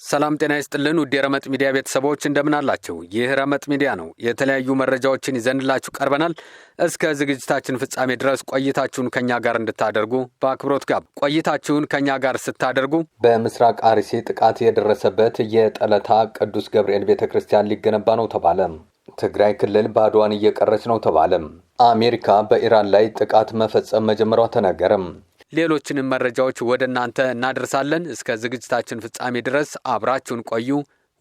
ሰላም ጤና ይስጥልን ውድ የረመጥ ሚዲያ ቤተሰቦች እንደምን አላችሁ? ይህ ረመጥ ሚዲያ ነው። የተለያዩ መረጃዎችን ይዘንላችሁ ቀርበናል። እስከ ዝግጅታችን ፍጻሜ ድረስ ቆይታችሁን ከኛ ጋር እንድታደርጉ በአክብሮት ጋብ ቆይታችሁን ከኛ ጋር ስታደርጉ በምስራቅ አርሲ ጥቃት የደረሰበት የጠለታ ቅዱስ ገብርኤል ቤተክርስቲያን ሊገነባ ነው ተባለ። ትግራይ ክልል ባዶዋን እየቀረች ነው ተባለ። አሜሪካ በኢራን ላይ ጥቃት መፈጸም መጀመሯ ተነገረም። ሌሎችንም መረጃዎች ወደ እናንተ እናደርሳለን። እስከ ዝግጅታችን ፍጻሜ ድረስ አብራችሁን ቆዩ።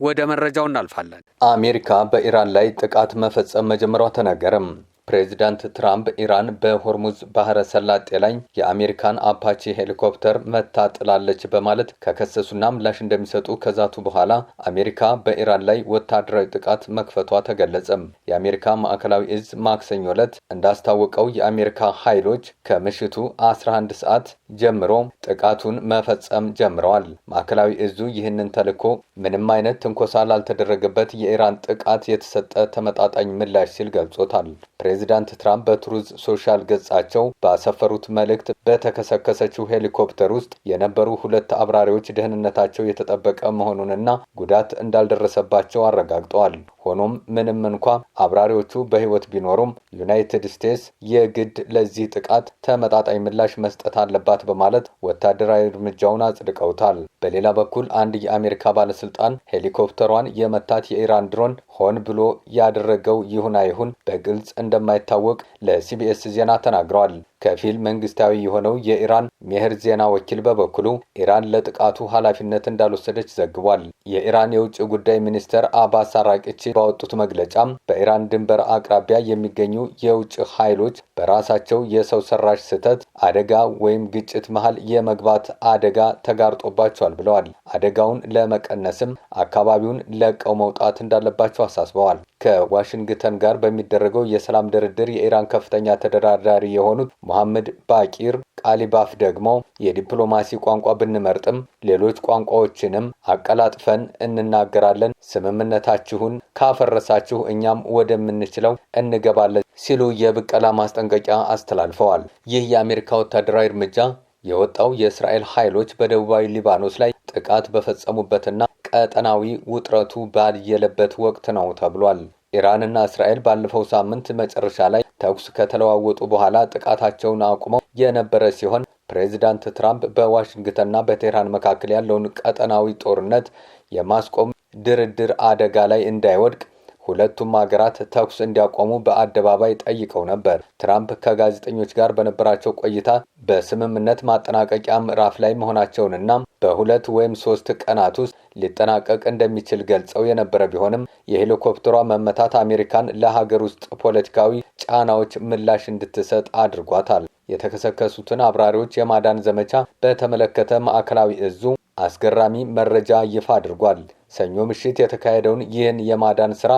ወደ መረጃው እናልፋለን። አሜሪካ በኢራን ላይ ጥቃት መፈጸም መጀመሯ ተነገረም። ፕሬዚዳንት ትራምፕ ኢራን በሆርሙዝ ባህረ ሰላጤ ላይ የአሜሪካን አፓቺ ሄሊኮፕተር መታ ጥላለች በማለት ከከሰሱና ምላሽ እንደሚሰጡ ከዛቱ በኋላ አሜሪካ በኢራን ላይ ወታደራዊ ጥቃት መክፈቷ ተገለጸም። የአሜሪካ ማዕከላዊ እዝ ማክሰኞ ዕለት እንዳስታወቀው የአሜሪካ ኃይሎች ከምሽቱ 11 ሰዓት ጀምሮ ጥቃቱን መፈጸም ጀምረዋል። ማዕከላዊ እዙ ይህንን ተልዕኮ ምንም አይነት ትንኮሳ ላልተደረገበት የኢራን ጥቃት የተሰጠ ተመጣጣኝ ምላሽ ሲል ገልጾታል። ፕሬዚዳንት ትራምፕ በትሩዝ ሶሻል ገጻቸው ባሰፈሩት መልእክት በተከሰከሰችው ሄሊኮፕተር ውስጥ የነበሩ 2 አብራሪዎች ደህንነታቸው የተጠበቀ መሆኑንና ጉዳት እንዳልደረሰባቸው አረጋግጠዋል። ሆኖም ምንም እንኳ አብራሪዎቹ በህይወት ቢኖሩም ዩናይትድ ስቴትስ የግድ ለዚህ ጥቃት ተመጣጣኝ ምላሽ መስጠት አለባት በማለት ወታደራዊ እርምጃውን አጽድቀውታል። በሌላ በኩል አንድ የአሜሪካ ባለስልጣን ሄሊኮፕተሯን የመታት የኢራን ድሮን ሆን ብሎ ያደረገው ይሁን አይሁን በግልጽ እንደማይታወቅ ለሲቢኤስ ዜና ተናግረዋል። ከፊል መንግስታዊ የሆነው የኢራን ሜህር ዜና ወኪል በበኩሉ ኢራን ለጥቃቱ ኃላፊነት እንዳልወሰደች ዘግቧል። የኢራን የውጭ ጉዳይ ሚኒስትር አባስ አራቅቺ ባወጡት መግለጫም በኢራን ድንበር አቅራቢያ የሚገኙ የውጭ ኃይሎች በራሳቸው የሰው ሰራሽ ስህተት አደጋ ወይም ግጭት መሃል የመግባት አደጋ ተጋርጦባቸዋል ብለዋል። አደጋውን ለመቀነስም አካባቢውን ለቀው መውጣት እንዳለባቸው አሳስበዋል። ከዋሽንግተን ጋር በሚደረገው የሰላም ድርድር የኢራን ከፍተኛ ተደራዳሪ የሆኑት መሐመድ ባቂር ቃሊባፍ ደግሞ የዲፕሎማሲ ቋንቋ ብንመርጥም ሌሎች ቋንቋዎችንም አቀላጥፈን እንናገራለን፣ ስምምነታችሁን ካፈረሳችሁ እኛም ወደምንችለው እንገባለን ሲሉ የብቀላ ማስጠንቀቂያ አስተላልፈዋል። ይህ የአሜሪካ ወታደራዊ እርምጃ የወጣው የእስራኤል ኃይሎች በደቡባዊ ሊባኖስ ላይ ጥቃት በፈጸሙበትና ቀጠናዊ ውጥረቱ ባየለበት ወቅት ነው ተብሏል። ኢራንና እስራኤል ባለፈው ሳምንት መጨረሻ ላይ ተኩስ ከተለዋወጡ በኋላ ጥቃታቸውን አቁመው የነበረ ሲሆን ፕሬዚዳንት ትራምፕ በዋሽንግተንና በቴህራን መካከል ያለውን ቀጠናዊ ጦርነት የማስቆም ድርድር አደጋ ላይ እንዳይወድቅ ሁለቱም ሀገራት ተኩስ እንዲያቆሙ በአደባባይ ጠይቀው ነበር። ትራምፕ ከጋዜጠኞች ጋር በነበራቸው ቆይታ በስምምነት ማጠናቀቂያ ምዕራፍ ላይ መሆናቸውንና በ2 ወይም 3 ቀናት ውስጥ ሊጠናቀቅ እንደሚችል ገልጸው የነበረ ቢሆንም የሄሊኮፕተሯ መመታት አሜሪካን ለሀገር ውስጥ ፖለቲካዊ ጫናዎች ምላሽ እንድትሰጥ አድርጓታል። የተከሰከሱትን አብራሪዎች የማዳን ዘመቻ በተመለከተ ማዕከላዊ እዙ አስገራሚ መረጃ ይፋ አድርጓል። ሰኞ ምሽት የተካሄደውን ይህን የማዳን ስራ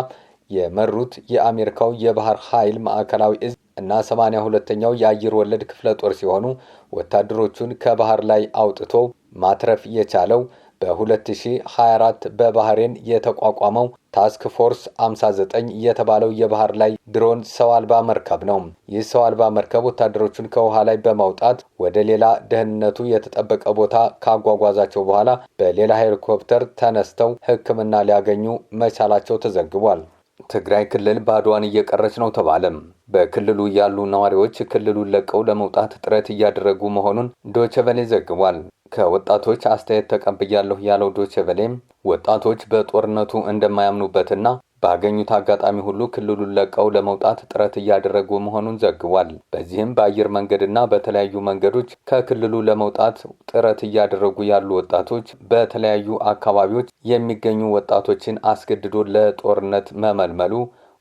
የመሩት የአሜሪካው የባህር ኃይል ማዕከላዊ እዝ እና 82ኛው የአየር ወለድ ክፍለ ጦር ሲሆኑ ወታደሮቹን ከባህር ላይ አውጥቶ ማትረፍ የቻለው በ2024 በባህሬን የተቋቋመው ታስክ ፎርስ 59 የተባለው የባህር ላይ ድሮን ሰው አልባ መርከብ ነው። ይህ ሰው አልባ መርከብ ወታደሮቹን ከውሃ ላይ በማውጣት ወደ ሌላ ደህንነቱ የተጠበቀ ቦታ ካጓጓዛቸው በኋላ በሌላ ሄሊኮፕተር ተነስተው ሕክምና ሊያገኙ መቻላቸው ተዘግቧል። ትግራይ ክልል ባዶዋን እየቀረች ነው ተባለም። በክልሉ ያሉ ነዋሪዎች ክልሉን ለቀው ለመውጣት ጥረት እያደረጉ መሆኑን ዶይቼ ቬለ ዘግቧል። ከወጣቶች አስተያየት ተቀብያለሁ ያለው ዶይቼ ቬለም ወጣቶች በጦርነቱ እንደማያምኑበትና ባገኙት አጋጣሚ ሁሉ ክልሉን ለቀው ለመውጣት ጥረት እያደረጉ መሆኑን ዘግቧል። በዚህም በአየር መንገድና በተለያዩ መንገዶች ከክልሉ ለመውጣት ጥረት እያደረጉ ያሉ ወጣቶች በተለያዩ አካባቢዎች የሚገኙ ወጣቶችን አስገድዶ ለጦርነት መመልመሉ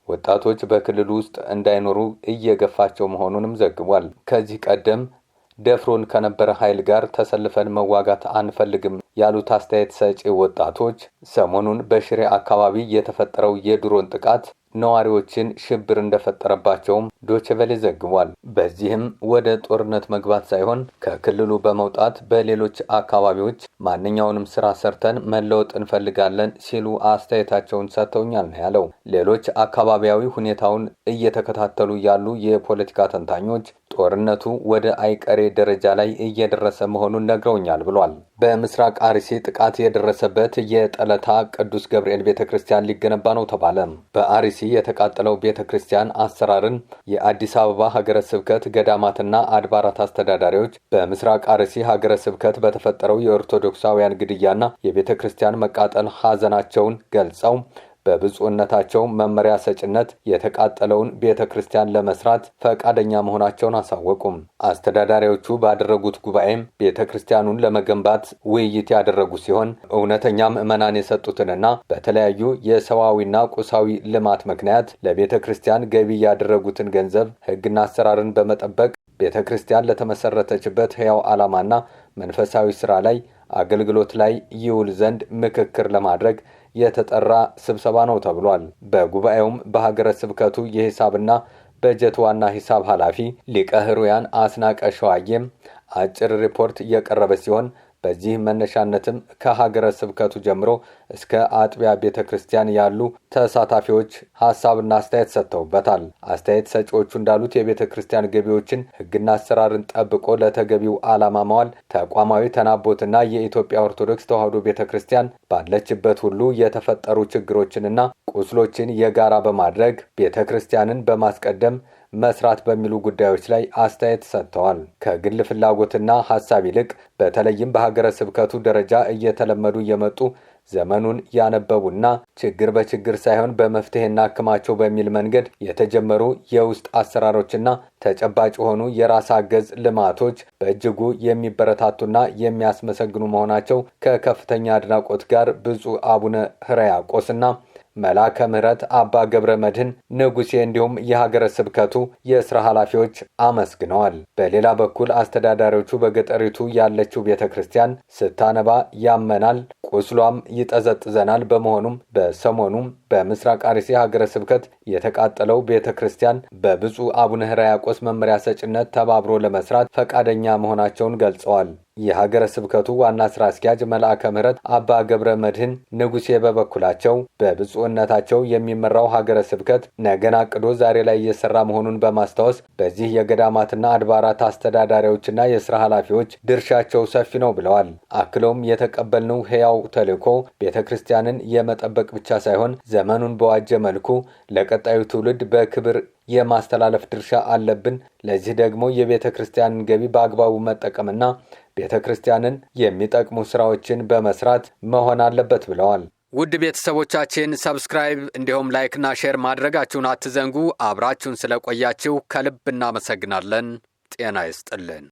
ወጣቶች በክልሉ ውስጥ እንዳይኖሩ እየገፋቸው መሆኑንም ዘግቧል። ከዚህ ቀደም ደፍሮን ከነበረ ኃይል ጋር ተሰልፈን መዋጋት አንፈልግም ያሉት አስተያየት ሰጪ ወጣቶች ሰሞኑን በሽሬ አካባቢ የተፈጠረው የድሮን ጥቃት ነዋሪዎችን ሽብር እንደፈጠረባቸውም ዶይቼ ቬለ ዘግቧል። በዚህም ወደ ጦርነት መግባት ሳይሆን ከክልሉ በመውጣት በሌሎች አካባቢዎች ማንኛውንም ስራ ሰርተን መለወጥ እንፈልጋለን ሲሉ አስተያየታቸውን ሰጥተውኛል ነው ያለው። ሌሎች አካባቢያዊ ሁኔታውን እየተከታተሉ ያሉ የፖለቲካ ተንታኞች ጦርነቱ ወደ አይቀሬ ደረጃ ላይ እየደረሰ መሆኑን ነግረውኛል ብሏል። በምስራቅ አርሲ ጥቃት የደረሰበት የጠለታ ቅዱስ ገብርኤል ቤተክርስቲያን ሊገነባ ነው ተባለ። በአርሲ የተቃጠለው ቤተክርስቲያን አሰራርን የአዲስ አበባ ሀገረ ስብከት ገዳማትና አድባራት አስተዳዳሪዎች በምስራቅ አርሲ ሀገረ ስብከት በተፈጠረው የኦርቶዶክሳውያን ግድያና የቤተክርስቲያን መቃጠል ሐዘናቸውን ገልጸው በብፁዕነታቸው መመሪያ ሰጭነት የተቃጠለውን ቤተክርስቲያን ለመስራት ፈቃደኛ መሆናቸውን አሳወቁም። አስተዳዳሪዎቹ ባደረጉት ጉባኤም ቤተክርስቲያኑን ለመገንባት ውይይት ያደረጉ ሲሆን እውነተኛ ምዕመናን የሰጡትንና በተለያዩ የሰዋዊና ቁሳዊ ልማት ምክንያት ለቤተክርስቲያን ገቢ ያደረጉትን ገንዘብ ሕግና አሰራርን በመጠበቅ ቤተክርስቲያን ለተመሰረተችበት ሕያው ዓላማና መንፈሳዊ ሥራ ላይ አገልግሎት ላይ ይውል ዘንድ ምክክር ለማድረግ የተጠራ ስብሰባ ነው ተብሏል። በጉባኤውም በሀገረ ስብከቱ የሂሳብና በጀት ዋና ሂሳብ ኃላፊ ሊቀ ሕሩያን አስናቀ ሸዋዬም አጭር ሪፖርት እየቀረበ ሲሆን በዚህ መነሻነትም ከሀገረ ስብከቱ ጀምሮ እስከ አጥቢያ ቤተክርስቲያን ያሉ ተሳታፊዎች ሐሳብና አስተያየት ሰጥተውበታል። አስተያየት ሰጪዎቹ እንዳሉት የቤተክርስቲያን ገቢዎችን ሕግና አሰራርን ጠብቆ ለተገቢው ዓላማ ማዋል ተቋማዊ ተናቦትና የኢትዮጵያ ኦርቶዶክስ ተዋሕዶ ቤተክርስቲያን ባለችበት ሁሉ የተፈጠሩ ችግሮችንና ቁስሎችን የጋራ በማድረግ ቤተክርስቲያንን በማስቀደም መስራት በሚሉ ጉዳዮች ላይ አስተያየት ሰጥተዋል። ከግል ፍላጎትና ሐሳብ ይልቅ በተለይም በሀገረ ስብከቱ ደረጃ እየተለመዱ የመጡ ዘመኑን ያነበቡና ችግር በችግር ሳይሆን በመፍትሄና አክማቸው በሚል መንገድ የተጀመሩ የውስጥ አሰራሮችና ተጨባጭ የሆኑ የራስ አገዝ ልማቶች በእጅጉ የሚበረታቱና የሚያስመሰግኑ መሆናቸው ከከፍተኛ አድናቆት ጋር ብፁዕ አቡነ ሕርያቆስና መላከ ምሕረት አባ ገብረ መድኅን ንጉሴ እንዲሁም የሀገረ ስብከቱ የሥራ ኃላፊዎች አመስግነዋል። በሌላ በኩል አስተዳዳሪዎቹ በገጠሪቱ ያለችው ቤተክርስቲያን ስታነባ ያመናል፣ ቁስሏም ይጠዘጥዘናል። በመሆኑም በሰሞኑም በምስራቅ አርሲ ሀገረ ስብከት የተቃጠለው ቤተክርስቲያን በብፁዕ አቡነ ሕርያቆስ መመሪያ ሰጭነት ተባብሮ ለመስራት ፈቃደኛ መሆናቸውን ገልጸዋል። የሀገረ ስብከቱ ዋና ስራ አስኪያጅ መልአከ ምሕረት አባ ገብረ መድኅን ንጉሴ በበኩላቸው በብፁዕነታቸው የሚመራው ሀገረ ስብከት ነገን አቅዶ ዛሬ ላይ እየሰራ መሆኑን በማስታወስ በዚህ የገዳማትና አድባራት አስተዳዳሪዎችና የሥራ ኃላፊዎች ድርሻቸው ሰፊ ነው ብለዋል። አክለውም የተቀበልነው ሕያው ተልእኮ ቤተክርስቲያንን የመጠበቅ ብቻ ሳይሆን ዘመኑን በዋጀ መልኩ ለቀጣዩ ትውልድ በክብር የማስተላለፍ ድርሻ አለብን። ለዚህ ደግሞ የቤተ ክርስቲያንን ገቢ በአግባቡ መጠቀምና ቤተ ክርስቲያንን የሚጠቅሙ ስራዎችን በመስራት መሆን አለበት ብለዋል። ውድ ቤተሰቦቻችን ሰብስክራይብ እንዲሁም ላይክና ሼር ማድረጋችሁን አትዘንጉ። አብራችሁን ስለቆያችሁ ከልብ እናመሰግናለን። ጤና ይስጥልን።